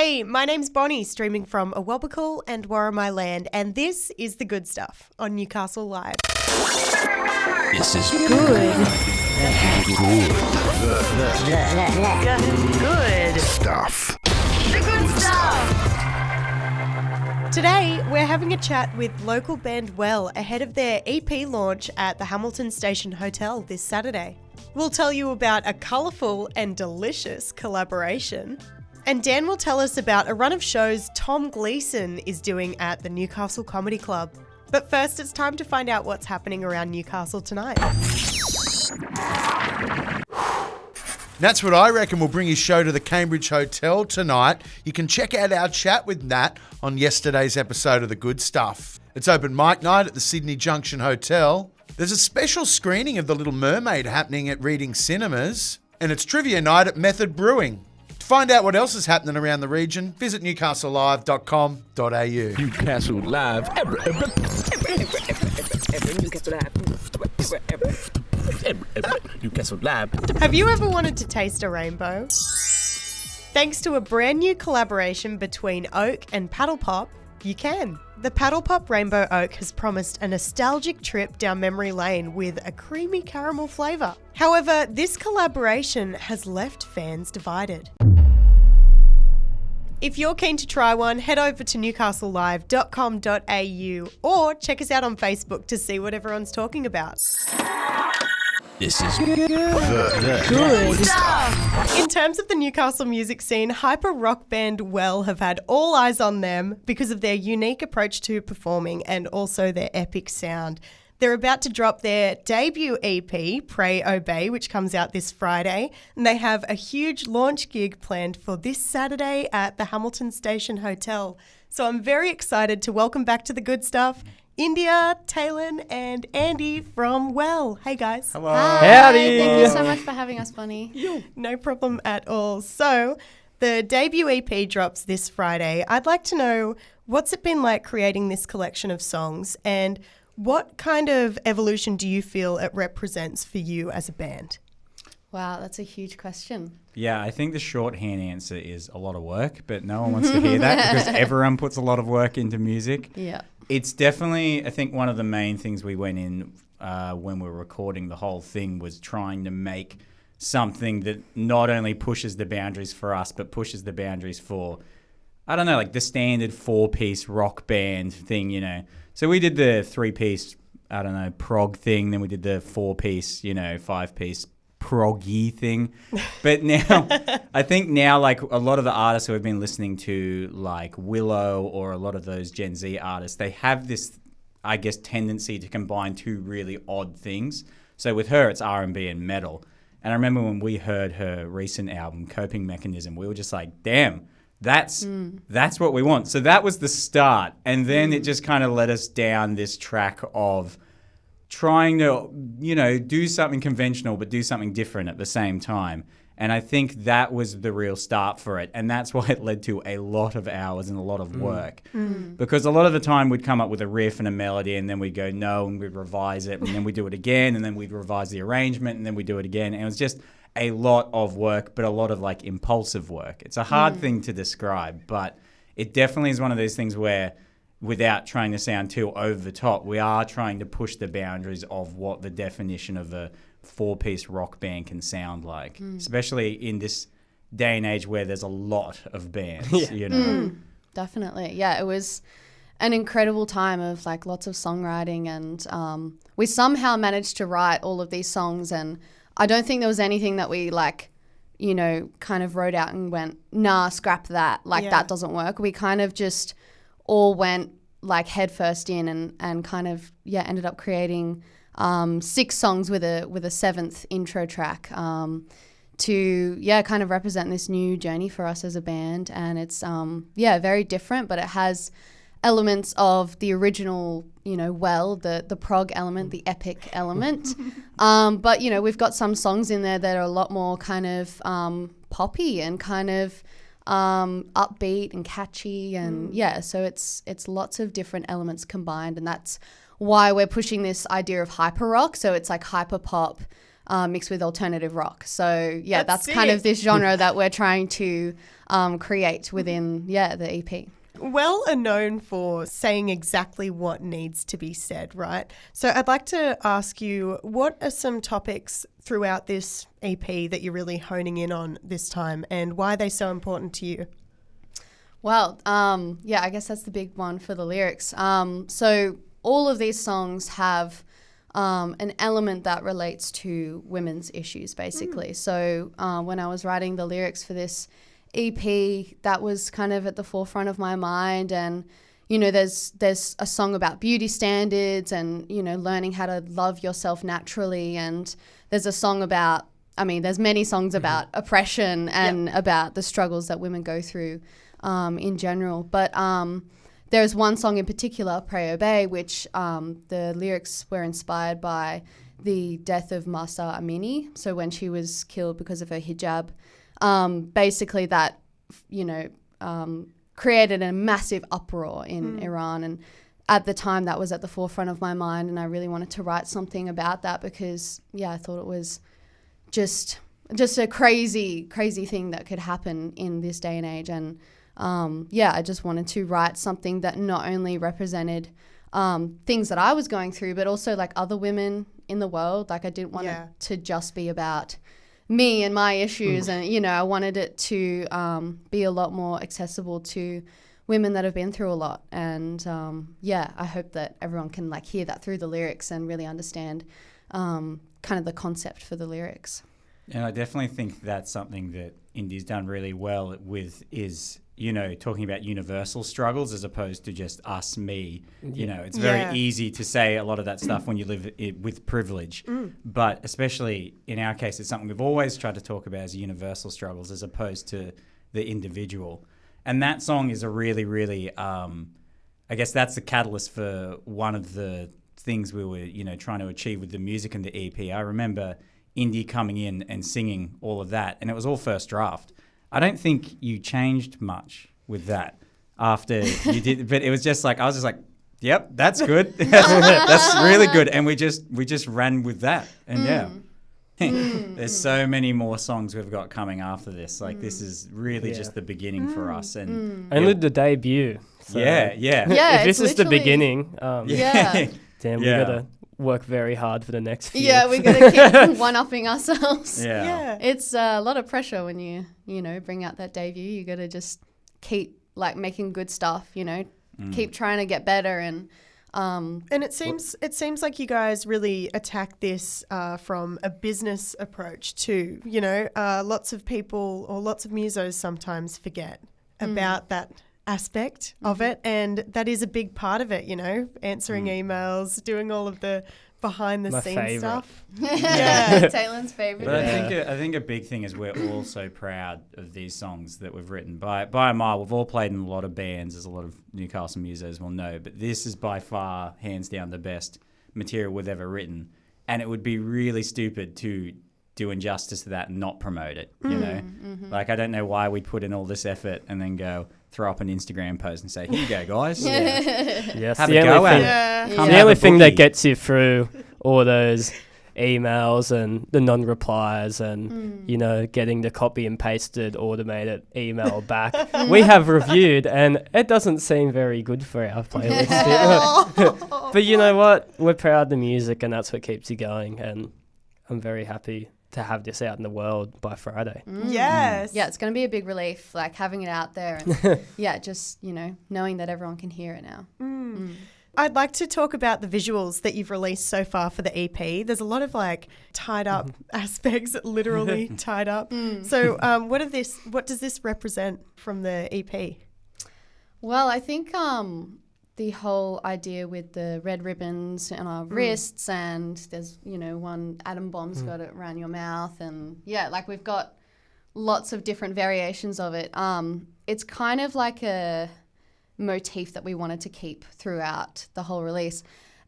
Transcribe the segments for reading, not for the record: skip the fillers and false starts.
Hey, my name's Bonnie, streaming from Awabakal and Warramai Land, and this is The Good Stuff on Newcastle Live. This is Good stuff. The good stuff. Today, we're having a chat with local band Well ahead of their EP launch at the Hamilton Station Hotel this Saturday. We'll tell you about a colourful and delicious collaboration. And Dan will tell us about a run of shows Tom Gleeson is doing at the Newcastle Comedy Club. But first, it's time to find out what's happening around Newcastle tonight. That's what I reckon. We'll bring his show to the Cambridge Hotel tonight. You can check out our chat with Nat on yesterday's episode of The Good Stuff. It's open mic night at the Sydney Junction Hotel. There's a special screening of The Little Mermaid happening at Reading Cinemas. And it's trivia night at Method Brewing. To find out what else is happening around the region, visit newcastlelive.com.au. Newcastle Live. Newcastle Live. Have you ever wanted to taste a rainbow? Thanks to a brand new collaboration between Oak and Paddle Pop, you can. The Paddle Pop Rainbow Oak has promised a nostalgic trip down memory lane with a creamy caramel flavour. However, this collaboration has left fans divided. If you're keen to try one, head over to newcastlelive.com.au or check us out on Facebook to see what everyone's talking about. This is Good stuff. In terms of the Newcastle music scene, hyper rock band Well have had all eyes on them because of their unique approach to performing and also their epic sound. They're about to drop their debut EP, Pray Obey, which comes out this Friday, and they have a huge launch gig planned for this Saturday at the Hamilton Station Hotel. So I'm very excited to welcome back to The Good Stuff India, Talon, and Andy from Well. Hey guys. Hello. Howdy. Thank you so much for having us, Bonnie. No problem at all. So the debut EP drops this Friday. I'd like to know, what's it been like creating this collection of songs, and what kind of evolution do you feel it represents for you as a band? Wow, that's a huge question. Yeah, I think the shorthand answer is a lot of work, but no one wants to hear that because everyone puts a lot of work into music. Yeah. It's definitely, I think one of the main things we went in when we were recording the whole thing was trying to make something that not only pushes the boundaries for us, but pushes the boundaries for, I don't know, like the standard 4-piece rock band thing, you know. So we did the 3-piece, I don't know, prog thing. Then we did the 4-piece, 5-piece proggy thing. But now, I think now, like a lot of the artists who have been listening to like Willow or a lot of those Gen Z artists, they have this, I guess, tendency to combine two really odd things. So with her, it's R&B and metal. And I remember when we heard her recent album, Coping Mechanism, we were just like, damn. That's what we want. So that was the start. And then it just kind of led us down this track of trying to, do something conventional, but do something different at the same time. And I think that was the real start for it. And that's why it led to a lot of hours and a lot of work. Because a lot of the time we'd come up with a riff and a melody and then we'd go, no, and we'd revise it. And then we'd do it again. And then we'd revise the arrangement and then we'd do it again. And it was just a lot of work, but a lot of like impulsive work. It's a hard thing to describe, but it definitely is one of those things where, without trying to sound too over the top, we are trying to push the boundaries of what the definition of a 4-piece rock band can sound like, especially in this day and age where there's a lot of bands, Definitely. Yeah, it was an incredible time of like lots of songwriting, and we somehow managed to write all of these songs, and I don't think there was anything that we kind of wrote out and went, nah, scrap that. That doesn't work. We kind of just all went like head first in and kind of, ended up creating 6 songs with a 7th intro track to kind of represent this new journey for us as a band. And it's, very different, but it has elements of the original, the prog element, the epic element. But, we've got some songs in there that are a lot more kind of poppy and kind of upbeat and catchy. And so it's lots of different elements combined. And that's why we're pushing this idea of hyper rock. So it's like hyper pop mixed with alternative rock. So yeah, that's That's kind sick. of this genre that we're trying to create within the EP. Well are known for saying exactly what needs to be said, right? So I'd like to ask you, what are some topics throughout this EP that you're really honing in on this time, and why are they so important to you? Well, yeah, I guess that's the big one for the lyrics. So all of these songs have an element that relates to women's issues, basically. So when I was writing the lyrics for this EP, that was kind of at the forefront of my mind. And, you know, there's a song about beauty standards and, you know, learning how to love yourself naturally. And there's a song about, I mean, there's many songs about oppression and about the struggles that women go through in general. But there's one song in particular, Pray Obey, which the lyrics were inspired by the death of Mahsa Amini. So when she was killed because of her hijab, basically that, you know, created a massive uproar in Iran. And at the time that was at the forefront of my mind, and I really wanted to write something about that because, yeah, I thought it was just a crazy, crazy thing that could happen in this day and age. And yeah, I just wanted to write something that not only represented things that I was going through, but also like other women in the world. Like I didn't want it to just be about me and my issues. And, you know, I wanted it to be a lot more accessible to women that have been through a lot. And yeah, I hope that everyone can like hear that through the lyrics and really understand kind of the concept for the lyrics. And I definitely think that's something that Indie's done really well with is, you know, talking about universal struggles as opposed to just us, me. You know, it's very easy to say a lot of that stuff when you live with privilege. But especially in our case, it's something we've always tried to talk about as universal struggles as opposed to the individual. And that song is a really, really, I guess that's the catalyst for one of the things we were, you know, trying to achieve with the music and the EP. I remember Indie coming in and singing all of that, and it was all first draft. I don't think you changed much with that after you did, but it was just like, I was just like, yep, that's good. That's really good. And we just ran with that. And there's so many more songs we've got coming after this. Like this is really just the beginning for us. And only the debut. So Yeah, if this is the literally- beginning, Yeah. damn, we gotta work very hard for the next few. Yeah, we're going to keep one-upping ourselves. yeah. It's a lot of pressure when you know, bring out that debut. You got to just keep like making good stuff, you know, keep trying to get better. And it seems like you guys really attack this from a business approach too. You know, lots of people or lots of musos sometimes forget about that aspect of it, and that is a big part of it, you know, answering emails, doing all of the behind the scenes stuff. yeah, Taylor's favorite. But I think a big thing is we're all so proud of these songs that we've written. By a mile, we've all played in a lot of bands, as a lot of Newcastle musos will know, but this is by far, hands down, the best material we've ever written. And it would be really stupid to do injustice to that and not promote it, you know? Like, I don't know why we put in all this effort and then go throw up an Instagram post and say, here you go, guys. Yes, Have a the go only at thing, it. Come the have only a thing boogie. that gets you through all those emails and the non-replies and, you know, getting the copy and pasted automated email back. We have reviewed and it doesn't seem very good for our playlist. But you know what? We're proud of the music and that's what keeps you going. And I'm very happy to have this out in the world by Friday. Yes. Yeah, it's going to be a big relief, like having it out there. And yeah, just, you know, knowing that everyone can hear it now. I'd like to talk about the visuals that you've released so far for the EP. There's a lot of like tied up aspects, literally tied up. So what does this represent from the EP? Well, I think the whole idea with the red ribbons on our wrists, and there's, you know, one atom bomb's got it around your mouth, and yeah, like we've got lots of different variations of it. It's kind of like a motif that we wanted to keep throughout the whole release.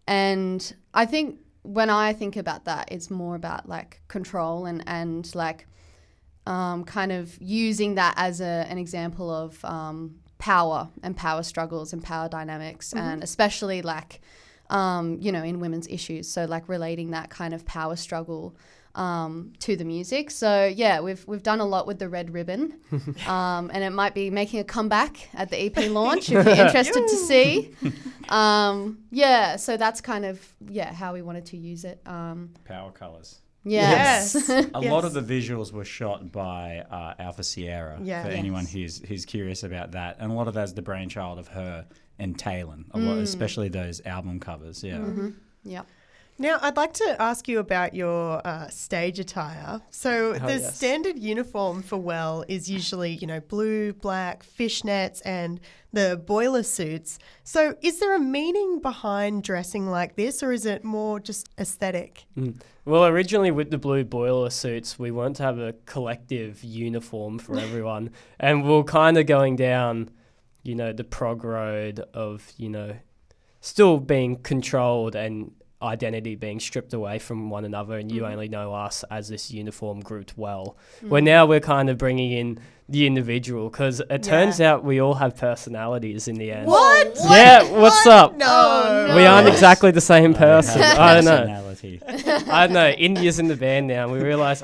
And I think when I think about that, it's more about like control and like kind of using that as an example of power and power struggles and power dynamics, and especially like, you know, in women's issues. So like relating that kind of power struggle to the music. So yeah, we've done a lot with the Red Ribbon, and it might be making a comeback at the EP launch if you're interested to see. Yeah, so that's kind of how we wanted to use it. Power colours. Yes. A lot of the visuals were shot by Alpha Sierra, Yeah. for anyone who's curious about that. And a lot of that's the brainchild of her and Talon, a lot, especially those album covers. Yeah. Yep. Now, I'd like to ask you about your stage attire. So the yes. standard uniform for Well is usually, blue, black, fishnets, and the boiler suits. So is there a meaning behind dressing like this, or is it more just aesthetic? Well, originally with the blue boiler suits, we wanted to have a collective uniform for everyone. And we're kind of going down, the prog road of, still being controlled and identity being stripped away from one another, and you only know us as this uniform grouped Well. Where now we're kind of bringing in the individual, because it turns out we all have personalities in the end. What? Yeah, what's up? No. We aren't exactly the same person. I don't know. Personality. I don't know. India's in the band now, and we realise,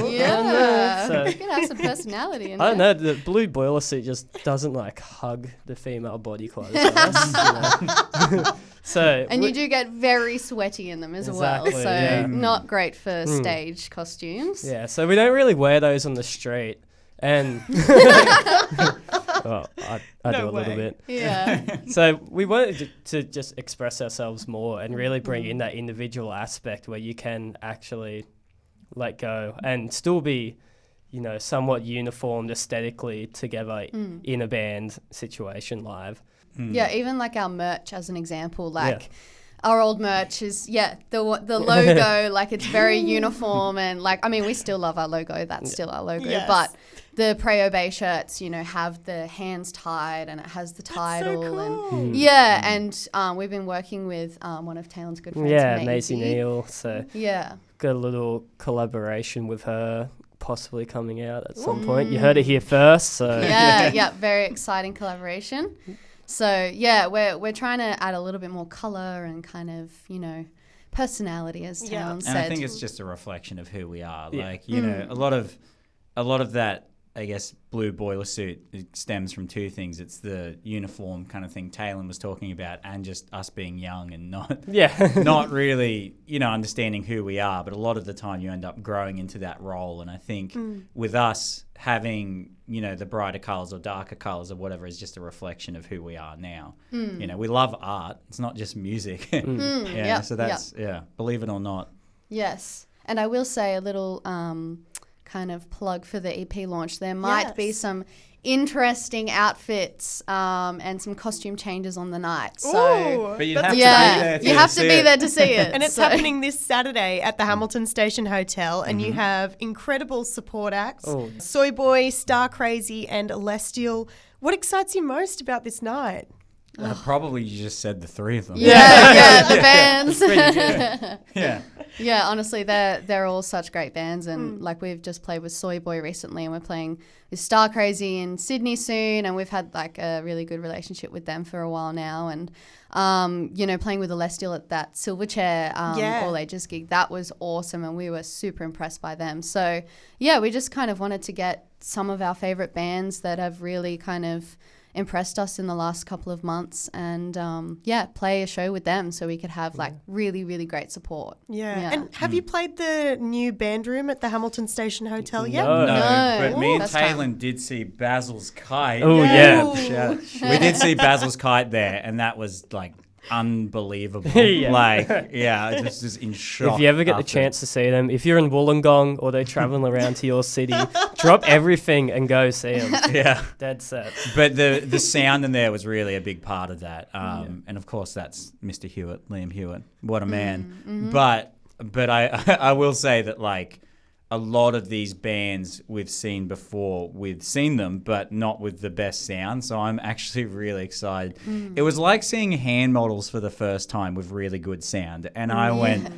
Yeah. So- You can have some personality in I don't there. know. The blue boiler suit just doesn't hug the female body clothes. So And you do get very sweaty in them as well. Exactly, So yeah. not great for stage costumes. yeah. So we don't really wear those on the street, and well, I No do a little way. bit. Yeah. So we wanted to just express ourselves more and really bring in that individual aspect where you can actually let go and still be, somewhat uniformed aesthetically together in a band situation live. Yeah, even like our merch as an example, our old merch is, the logo, it's very uniform, and we still love our logo. That's still our logo. Yes. But the Preo Bay shirts, have the hands tied and it has the title. cool. And we've been working with one of Talon's good friends, Yeah, Maisie Neal. So Yeah. got a little collaboration with her possibly coming out at some point. You heard it here first. So Yeah, very exciting collaboration. So we're trying to add a little bit more color and kind of, personality, as Yeah. Talon And said. I think it's just a reflection of who we are. Yeah. A lot of that, I guess, blue boiler suit stems from two things. It's the uniform kind of thing Talon was talking about, and just us being young and not really, understanding who we are. But a lot of the time you end up growing into that role. And I think with us having, the brighter colours or darker colours or whatever is just a reflection of who we are now. We love art. It's not just music. So that's, believe it or not. Yes. And I will say a little kind of plug for the EP launch. There might be some interesting outfits and some costume changes on the night. So Ooh, But you'd that's have to be yeah, there you have to be there to see it. And it's So- happening this Saturday at the Hamilton Station Hotel, and you have incredible support acts: Oh. Soy Boy, Star Crazy, and Celestial. What excites you most about this night? Probably you just said the three of them. Yeah, the bands. Yeah. Yeah, honestly, they're all such great bands, and we've just played with Soy Boy recently, and we're playing with Star Crazy in Sydney soon, and we've had a really good relationship with them for a while now, and playing with Celestial at that Silverchair all ages gig, that was awesome, and we were super impressed by them. So yeah, we just kind of wanted to get some of our favorite bands that have really kind of impressed us in the last couple of months, and play a show with them so we could have really, really great support. Yeah. And have you played the new band room at the Hamilton Station Hotel yet? No. No, but me and First time. Talon did see Basil's Kite. Oh, yeah. We did see Basil's Kite there, and that was unbelievable. Yeah. Just in shock. If you ever get the after. chance to see them, if you're in Wollongong or they're traveling around to your city, drop everything and go see them. Yeah. Dead set. But the sound in there was really a big part of that. And of course that's Mr. Hewitt, Liam Hewitt. What a man. But I will say that a lot of these bands we've seen before, we've seen them, but not with the best sound. So I'm actually really excited. It was like seeing hand models for the first time with really good sound. And I went,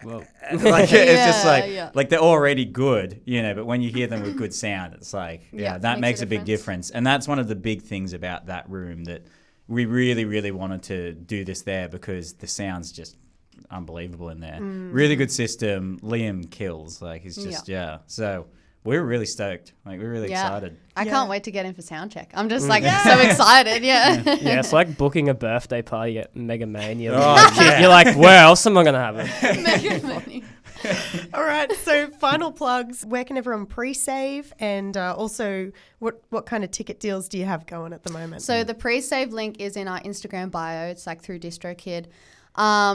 Well, it's just Yeah. they're already good, but when you hear them with good sound, it's Yeah, that makes makes a a big difference. And that's one of the big things about that room, that we really, really wanted to do this there because the sound's just unbelievable in there. Really good system. Liam kills. Like, he's just, So we were really stoked. Like, we were really excited. I can't wait to get in for sound check. I'm just like so excited. Yeah. Yeah, it's like booking a birthday party at Mega Mania. You're like, where else am I going to have it? Mega Mania. All right, so final plugs. Where can everyone pre-save? And also, what kind of ticket deals do you have going at the moment? So the pre-save link is in our Instagram bio. It's like through DistroKid.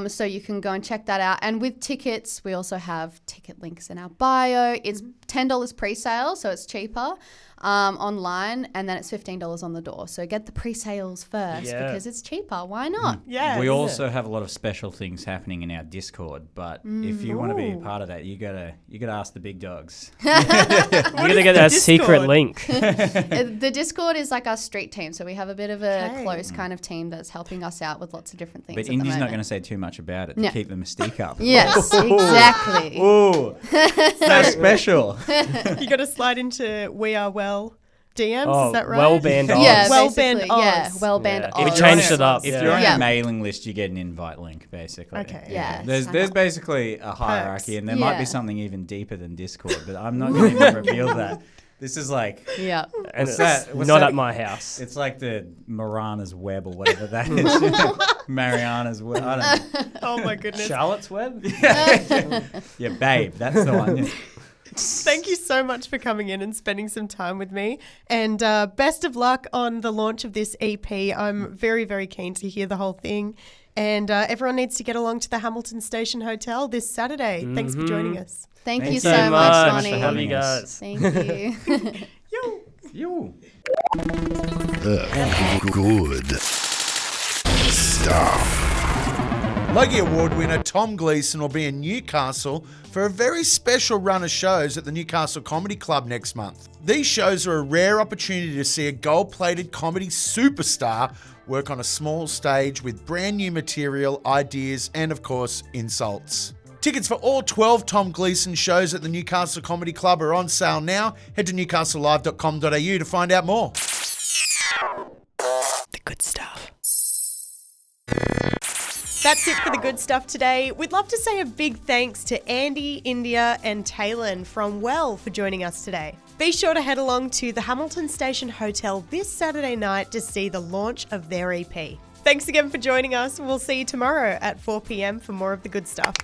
So you can go and check that out. And with tickets, we also have ticket links in our bio. It's $10 pre-sale, so it's cheaper online, and then it's $15 on the door. So get the pre-sales first because it's cheaper. Why not? Yeah. We also have a lot of special things happening in our Discord, but if you want to be a part of that, you gotta ask the big dogs. You gotta get that secret link. The Discord is like our street team, so we have a bit of a close kind of team that's helping us out with lots of different things. But Indy's not going to say too much about it to keep the mystique up. Yes, exactly. Ooh, so special. You got to slide into We Are Well DMs, Oh, is that right? well banned Oz. Yeah, Well basically, banned Oz. yeah, well banned Yeah. Oz. We changed it up. If you're on a mailing list, you get an invite link, basically. Okay. Yeah. There's basically a hierarchy, and there might be something even deeper than Discord, but I'm not going to reveal that. This is like... Yeah. And What's it's that? What's not that? at my house. It's like the Marana's Web or whatever that is. Mariana's Web. I don't know. Oh my goodness. Charlotte's Web? Yeah, Babe. That's the one. Yeah. Thank you so much for coming in and spending some time with me. And best of luck on the launch of this EP. I'm very, very keen to hear the whole thing. And everyone needs to get along to the Hamilton Station Hotel this Saturday. Thanks for joining us. Thank you Thank so you much, for Bonnie. having Joining us. us. Thank you. You. Good stuff. Logie Award winner Tom Gleeson will be in Newcastle for a very special run of shows at the Newcastle Comedy Club next month. These shows are a rare opportunity to see a gold-plated comedy superstar work on a small stage with brand new material, ideas, and of course, insults. Tickets for all 12 Tom Gleeson shows at the Newcastle Comedy Club are on sale now. Head to newcastlelive.com.au to find out more. The good stuff. That's it for the good stuff today. We'd love to say a big thanks to Andy, India, and Taylin from Well for joining us today. Be sure to head along to the Hamilton Station Hotel this Saturday night to see the launch of their EP. Thanks again for joining us. We'll see you tomorrow at 4 p.m. for more of the good stuff.